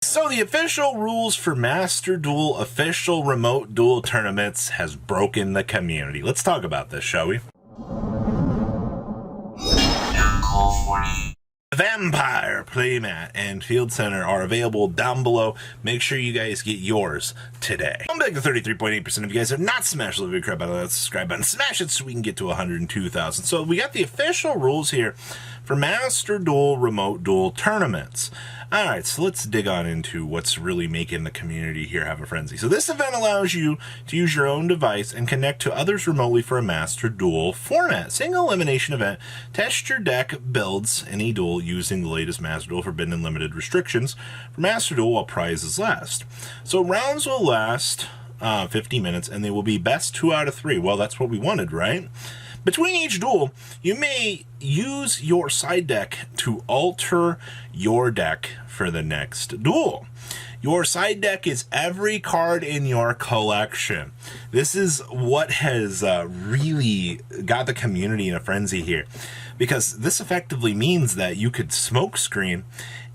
So the official rules for Master Duel official remote duel tournaments has broken the community. Let's talk about this, shall we? Vampire Playmat and Field Center are available down below. Make sure you guys get yours today. I'm betting the 33.8% of you guys have not smashed the video crap out of that subscribe button. Smash it so we can get to 102,000. So we got the official rules here for Master Duel remote duel tournaments. Alright, so let's dig on into what's really making the community here have a frenzy. So this event allows you to use your own device and connect to others remotely for a Master Duel format. Single elimination event. Test your deck builds any duel using the latest Master Duel Forbidden and Limited restrictions for Master Duel while prizes last. So rounds will last 50 minutes and they will be best 2 out of 3. Well, that's what we wanted, right? Between each duel, you may use your side deck to alter your deck for the next duel. Your side deck is every card in your collection. This is what has really got the community in a frenzy here, because this effectively means that you could smoke screen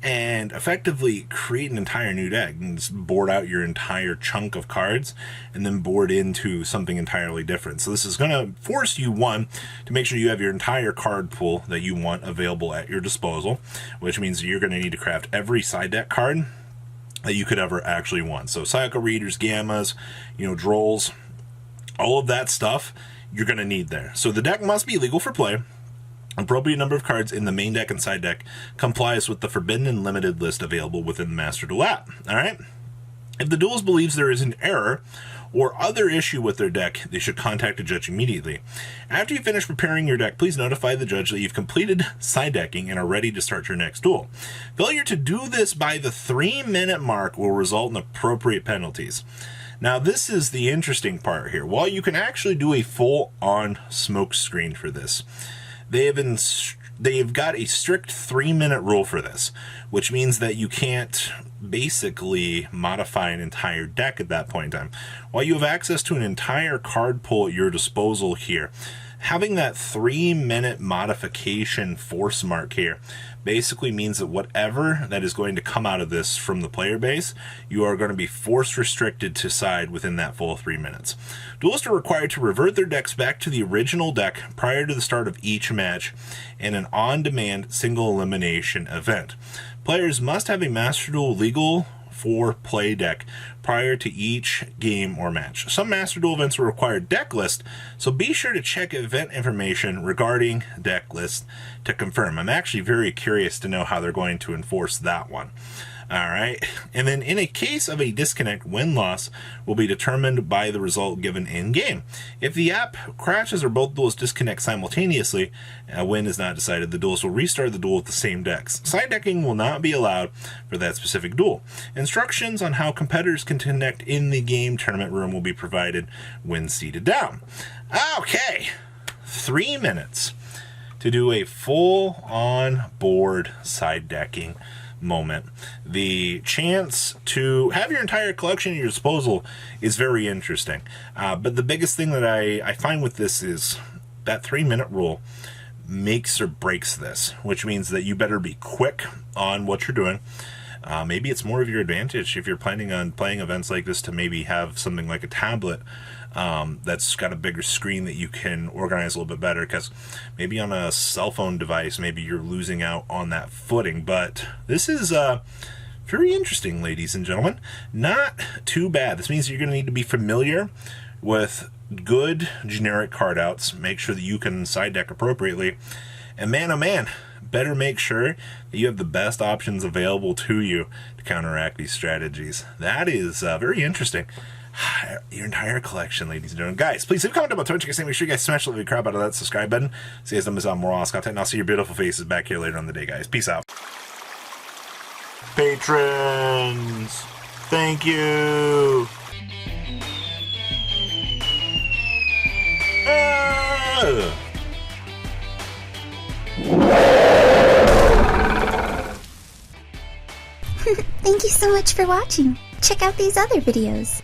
and effectively create an entire new deck and just board out your entire chunk of cards and then board into something entirely different. So this is going to force you, one, to make sure you have your entire card pool that you want available at your disposal, which means you're going to need to craft every side deck card that you could ever actually want. So Cycle Readers, Gammas, Drolls, all of that stuff you're going to need there. So the deck must be legal for play. Appropriate number of cards in the main deck and side deck complies with the Forbidden and Limited list available within the Master Duel app. Alright? If the duelist believes there is an error or other issue with their deck, they should contact a judge immediately. After you finish preparing your deck, please notify the judge that you've completed side decking and are ready to start your next duel. Failure to do this by the 3-minute mark will result in appropriate penalties. Now, this is the interesting part here. While you can actually do a full-on smoke screen for this, they've got a strict 3-minute rule for this, which means that you can't basically modify an entire deck at that point in time. While you have access to an entire card pool at your disposal here, having that 3-minute modification force mark here basically means that whatever that is going to come out of this from the player base, you are going to be force restricted to side within that full 3 minutes. Duelists are required to revert their decks back to the original deck prior to the start of each match in an on-demand single elimination event. Players must have a Master Duel legal for play deck prior to each game or match. Some Master Duel events will require deck list, so be sure to check event information regarding deck list to confirm. I'm actually very curious to know how they're going to enforce that one. Alright, and then in a case of a disconnect, win-loss will be determined by the result given in-game. If the app crashes or both duels disconnect simultaneously, a win is not decided. The duelist will restart the duel with the same decks. Side decking will not be allowed for that specific duel. Instructions on how competitors can connect in the game tournament room will be provided when seated down. Okay, 3 minutes to do a full-on board side decking moment. The chance to have your entire collection at your disposal is very interesting. But the biggest thing that I find with this is that 3-minute rule makes or breaks this, which means that you better be quick on what you're doing. Maybe it's more of your advantage if you're planning on playing events like this to maybe have something like a tablet that's got a bigger screen that you can organize a little bit better, because maybe on a cell phone device, maybe you're losing out on that footing. But this is very interesting, ladies and gentlemen. Not too bad. This means you're going to need to be familiar with good generic card outs, make sure that you can side deck appropriately, and man, oh man, better make sure that you have the best options available to you to counteract these strategies. That is very interesting. Your entire collection, ladies and gentlemen. Guys, please leave a comment about Twitch. Make sure you guys smash the crap out of that subscribe button so you guys don't miss out on more awesome content. And I'll see your beautiful faces back here later on the day, guys. Peace out. Patrons, thank you. Thank you so much for watching. Check out these other videos.